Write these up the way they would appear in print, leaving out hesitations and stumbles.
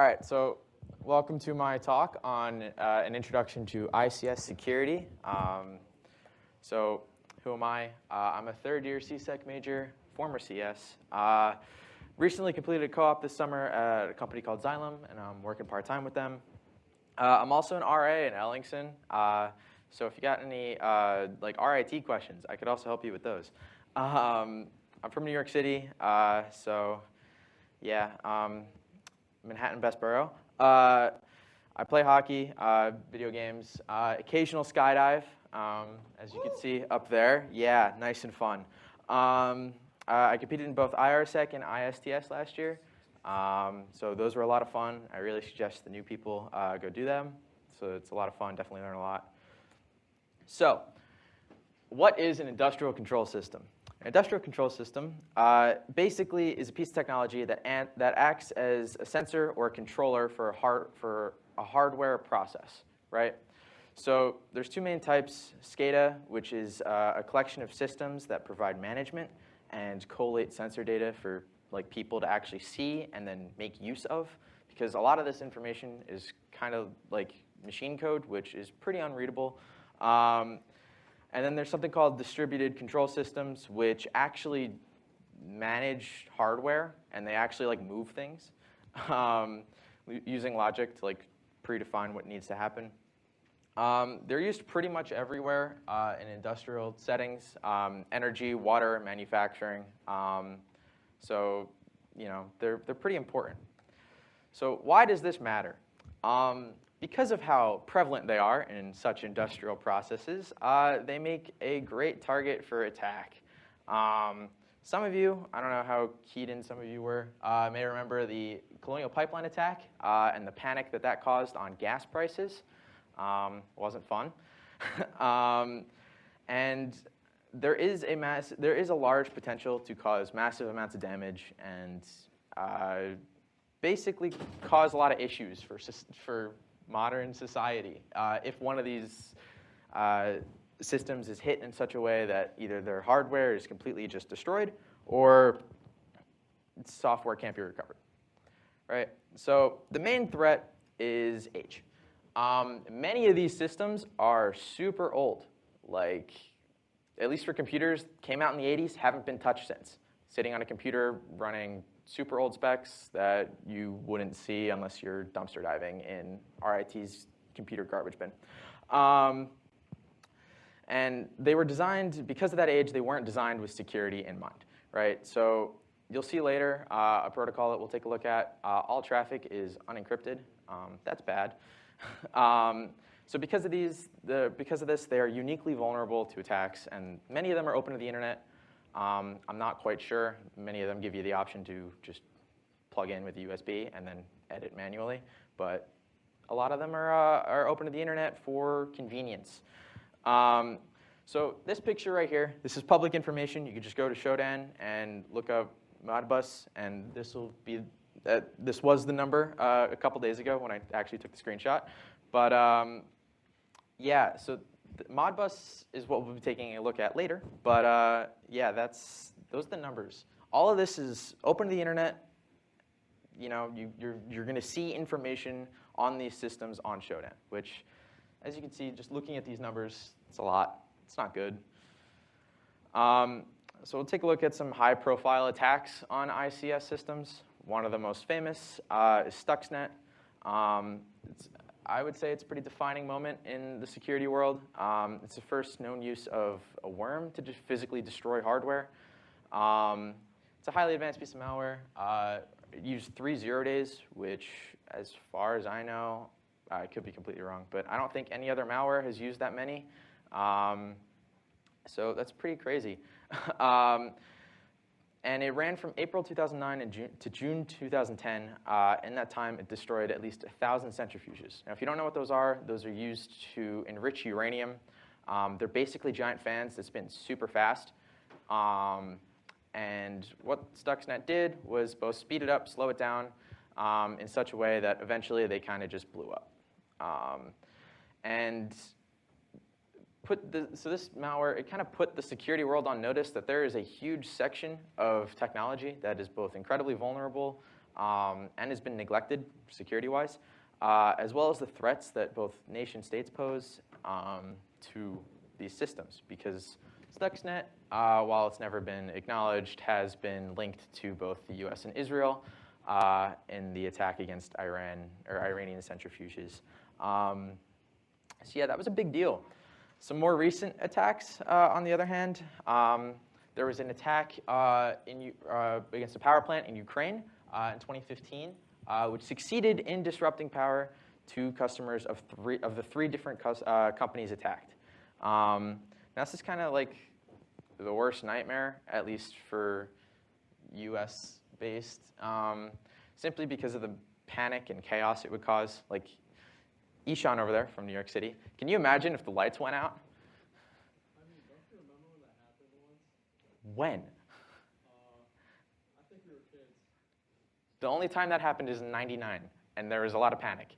All right, so welcome to my talk on an introduction to ICS security. So who am I? I'm a third-year CSEC major, former CS. Recently completed a co-op this summer at a company called Xylem, and I'm working part-time with them. I'm also an RA in Ellingson, so if you got any like RIT questions, I could also help you with those. I'm from New York City, so yeah, Manhattan Best Borough. I play hockey, video games, occasional skydive, as you can see up there. Yeah, nice and fun. I competed in both IRSEC and ISTS last year, so those were a lot of fun. I really suggest the new people go do them. So it's a lot of fun, definitely learn a lot. So what is an industrial control system? An industrial control system basically is a piece of technology that acts as a sensor or a controller for a hardware process, right? So there's two main types: SCADA, which is a collection of systems that provide management and collate sensor data for like people to actually see and then make use of, because a lot of this information is kind of like machine code, which is pretty unreadable. And then there's something called distributed control systems, which actually manage hardware, and they actually like move things using logic to like predefine what needs to happen. They're used pretty much everywhere in industrial settings, energy, water, manufacturing. So you know, they're pretty important. So why does this matter? Because of how prevalent they are in such industrial processes, they make a great target for attack. Some of you, I don't know how keyed in some of you were, may remember the Colonial Pipeline attack and the panic that caused on gas prices. Wasn't fun. And there is a large potential to cause massive amounts of damage and basically cause a lot of issues for modern society. If one of these systems is hit in such a way that either their hardware is completely just destroyed or software can't be recovered, right? So the main threat is age. Many of these systems are super old, like at least for computers, came out in the 80s, haven't been touched since. Sitting on a computer running super old specs that you wouldn't see unless you're dumpster diving in RIT's computer garbage bin. And they were designed, because of that age, they weren't designed with security in mind, right? So you'll see later a protocol that we'll take a look at. All traffic is unencrypted. That's bad. So because of this, they are uniquely vulnerable to attacks, and many of them are open to the internet. I'm not quite sure. Many of them give you the option to just plug in with a USB and then edit manually, but a lot of them are open to the internet for convenience. So this picture right here, this is public information. You could just go to Shodan and look up Modbus, and this was the number a couple days ago when I actually took the screenshot. But yeah, so Modbus is what we'll be taking a look at later, but yeah, those are the numbers. All of this is open to the internet. You know, you're going to see information on these systems on Shodan, which, as you can see, just looking at these numbers, it's a lot. It's not good. So we'll take a look at some high-profile attacks on ICS systems. One of the most famous is Stuxnet. I would say it's a pretty defining moment in the security world. It's the first known use of a worm to just physically destroy hardware. It's a highly advanced piece of malware. It used 3 0 days, which, as far as I know, I could be completely wrong, but I don't think any other malware has used that many. So that's pretty crazy. And it ran from April 2009 to June 2010. In that time, it destroyed at least 1,000 centrifuges. Now, if you don't know what those are used to enrich uranium. They're basically giant fans that spin super fast. And what Stuxnet did was both speed it up, slow it down in such a way that eventually they kind of just blew up. And so this malware, it kind of put the security world on notice that there is a huge section of technology that is both incredibly vulnerable and has been neglected security-wise, as well as the threats that both nation states pose to these systems. Because Stuxnet, while it's never been acknowledged, has been linked to both the US and Israel in the attack against Iran, or Iranian centrifuges. So yeah, that was a big deal. Some more recent attacks, on the other hand, there was an attack against a power plant in Ukraine in 2015, which succeeded in disrupting power to customers of the three different companies attacked. Now, this is kind of like the worst nightmare, at least for US-based, simply because of the panic and chaos it would cause. Like, Ishan over there from New York City, can you imagine if the lights went out? I mean, don't you remember when that happened once? When? I think we were kids. The only time that happened is in '99, and there was a lot of panic.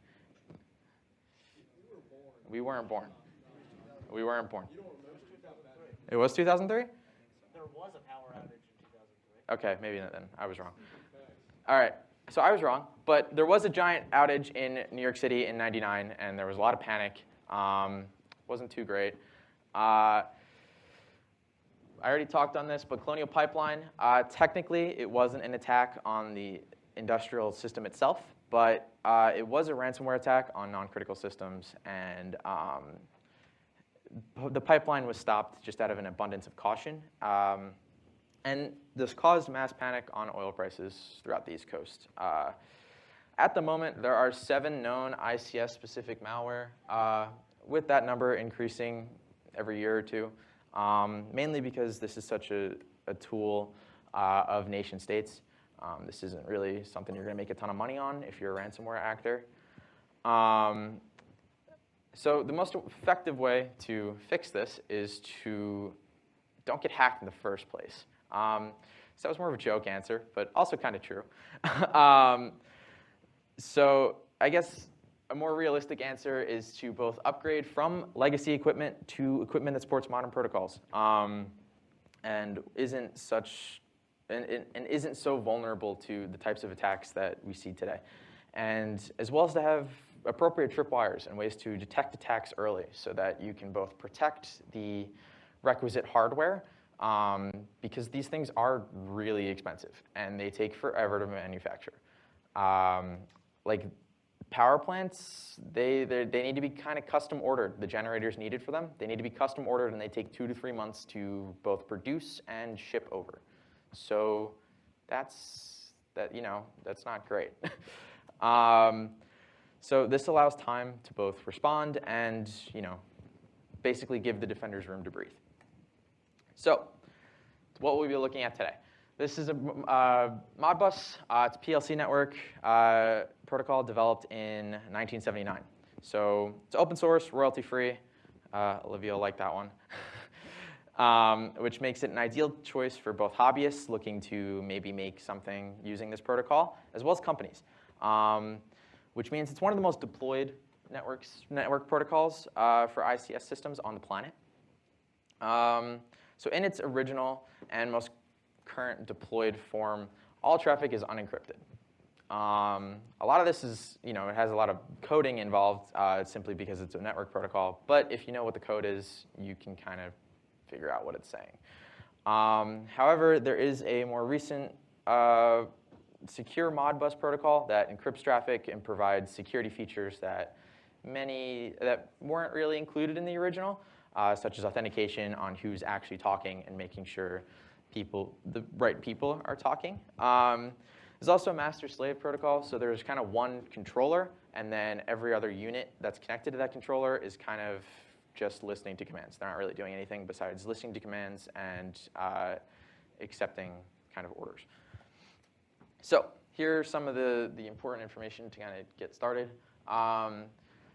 We were born. We weren't born. We weren't born. You don't remember 2003? It was 2003? There was a power outage in 2003. Okay, maybe then I was wrong. All right, so I was wrong, but there was a giant outage in New York City in '99, and there was a lot of panic. Wasn't too great. I already talked on this, but Colonial Pipeline, technically it wasn't an attack on the industrial system itself, but it was a ransomware attack on non-critical systems, and the pipeline was stopped just out of an abundance of caution. And this caused mass panic on oil prices throughout the East Coast. At the moment, there are 7 known ICS-specific malware, with that number increasing every year or two, mainly because this is such a tool of nation states. This isn't really something you're going to make a ton of money on if you're a ransomware actor. So the most effective way to fix this is to don't get hacked in the first place. So that was more of a joke answer, but also kind of true. So I guess a more realistic answer is to both upgrade from legacy equipment to equipment that supports modern protocols, and isn't so vulnerable to the types of attacks that we see today, and as well as to have appropriate tripwires and ways to detect attacks early, so that you can both protect the requisite hardware. Because these things are really expensive, and they take forever to manufacture. Like power plants, they need to be kind of custom ordered. The generators needed for them, they need to be custom ordered, and they take 2 to 3 months to both produce and ship over. So that's not great. So this allows time to both respond and basically give the defenders room to breathe. So what will we be looking at today? This is a Modbus. It's a PLC network protocol developed in 1979. So it's open source, royalty-free. Olivia will like that one. Which makes it an ideal choice for both hobbyists looking to maybe make something using this protocol, as well as companies. Which means it's one of the most deployed network protocols for ICS systems on the planet. So in its original and most current deployed form, all traffic is unencrypted. A lot of this is, it has a lot of coding involved simply because it's a network protocol. But if you know what the code is, you can kind of figure out what it's saying. However, there is a more recent secure Modbus protocol that encrypts traffic and provides security features that weren't really included in the original. Such as authentication on who's actually talking and making sure the right people are talking. There's also a master-slave protocol, so there's kind of one controller, and then every other unit that's connected to that controller is kind of just listening to commands. They're not really doing anything besides listening to commands and accepting kind of orders. So here's some of the important information to kind of get started.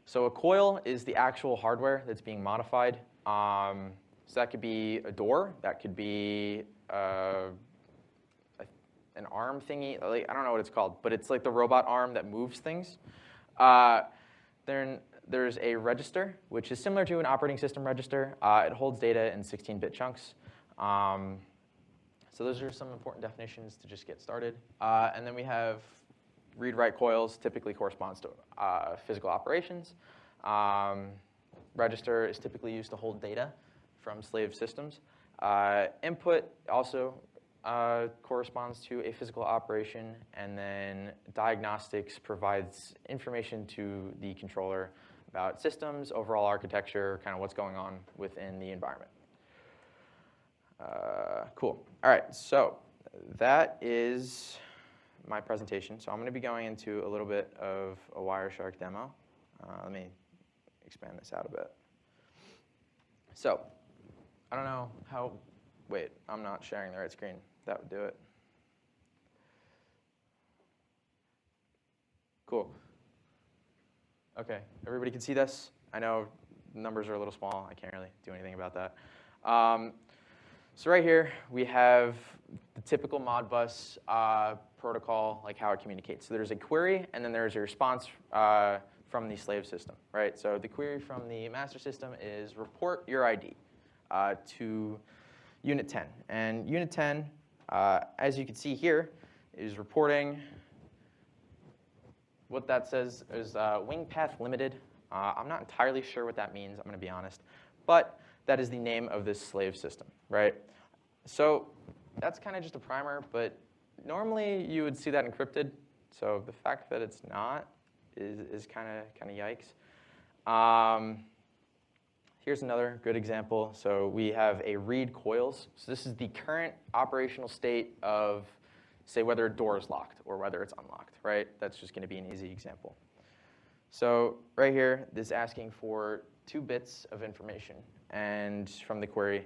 So a coil is the actual hardware that's being modified. So that could be a door, that could be an arm thingy. I don't know what it's called, but it's like the robot arm that moves things. Then there's a register, which is similar to an operating system register. It holds data in 16-bit chunks. So those are some important definitions to just get started. And then we have read-write coils typically corresponds to physical operations. Register is typically used to hold data from slave systems. Input also corresponds to a physical operation, and then diagnostics provides information to the controller about systems, overall architecture, kind of what's going on within the environment. Cool. All right, so that is my presentation. So I'm going to be going into a little bit of a Wireshark demo. Let me expand this out a bit. So I don't know how, wait, I'm not sharing the right screen. That would do it. Cool. OK, everybody can see this? I know the numbers are a little small. I can't really do anything about that. So right here, we have the typical Modbus protocol, like how it communicates. So there's a query, and then there's a response from the slave system, right? So the query from the master system is report your ID to Unit 10. And Unit 10, as you can see here, is reporting what that says is wing path limited. I'm not entirely sure what that means, I'm going to be honest. But that is the name of this slave system, right? So that's kind of just a primer, but normally you would see that encrypted. So the fact that it's not is kind of yikes. Here's another good example. So we have a read coils. So this is the current operational state of, say, whether a door is locked or whether it's unlocked, right? That's just going to be an easy example. So right here, this is asking for 2 bits of information and from the query.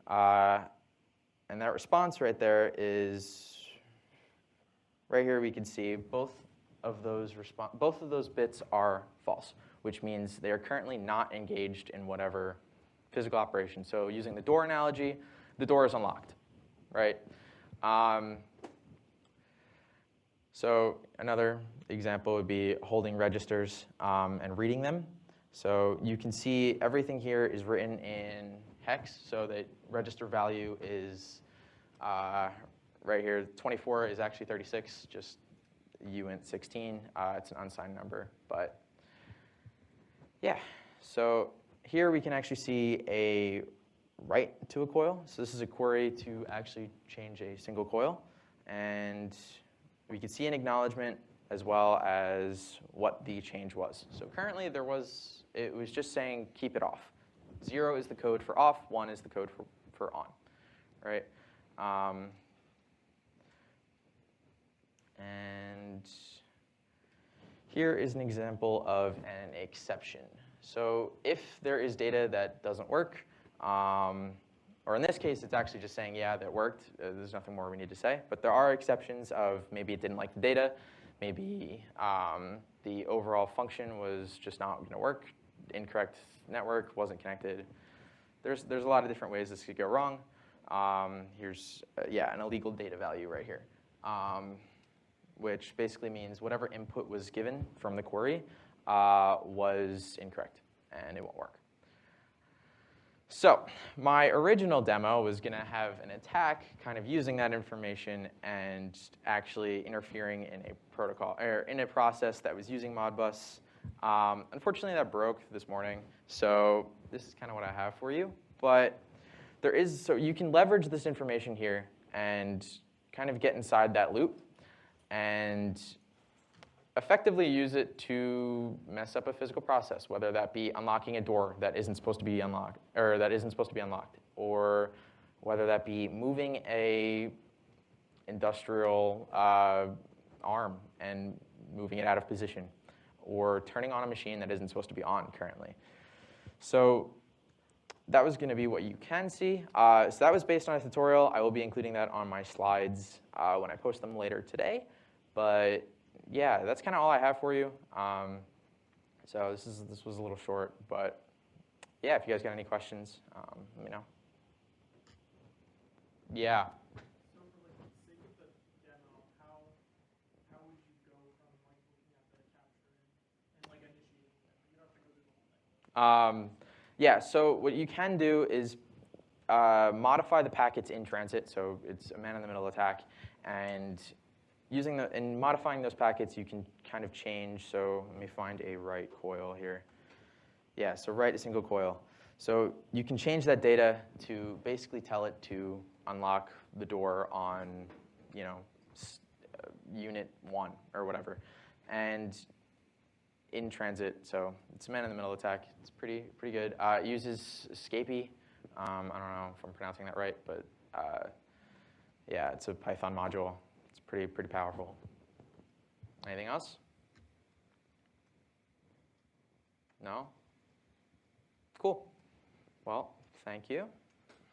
And that response right there is, right here we can see both of those bits are false, which means they are currently not engaged in whatever physical operation. So using the door analogy, the door is unlocked, right? So another example would be holding registers and reading them. So you can see everything here is written in hex, so that register value is right here. 24 is actually 36, just uint 16. It's an unsigned number, but yeah. So here we can actually see a write to a coil. So this is a query to actually change a single coil, and we can see an acknowledgement as well as what the change was. So currently it was just saying keep it off. 0 is the code for off, 1 is the code for on, right? And here is an example of an exception. So if there is data that doesn't work, or in this case, it's actually just saying, yeah, that worked. There's nothing more we need to say. But there are exceptions of maybe it didn't like the data. Maybe the overall function was just not going to work. Incorrect network, wasn't connected. There's a lot of different ways this could go wrong. Here's an illegal data value right here, which basically means whatever input was given from the query was incorrect, and it won't work. So my original demo was going to have an attack kind of using that information and actually interfering in a protocol or in a process that was using Modbus. Unfortunately, that broke this morning, so this is kind of what I have for you. But so you can leverage this information here and kind of get inside that loop and effectively use it to mess up a physical process, whether that be unlocking a door that isn't supposed to be unlocked, or whether that be moving a industrial arm and moving it out of position, or turning on a machine that isn't supposed to be on currently. So that was going to be what you can see. So that was based on a tutorial. I will be including that on my slides when I post them later today. But yeah, that's kind of all I have for you. So this was a little short, but yeah, if you guys got any questions, let me know. Yeah. So for like the sake of the demo, how would you go from like looking at the capture and like initiating it? You don't have to go through the whole thing. Yeah, so what you can do is modify the packets in transit, so it's a man-in-the-middle attack, and in modifying those packets, you can kind of change. So let me find a write coil here. Yeah, so write a single coil. So you can change that data to basically tell it to unlock the door on, unit 1 or whatever. And in transit, so it's a man-in-the-middle attack. It's pretty good. It uses Escapee. I don't know if I'm pronouncing that right, but yeah, it's a Python module. It's pretty powerful. Anything else? No? Cool. Well, thank you.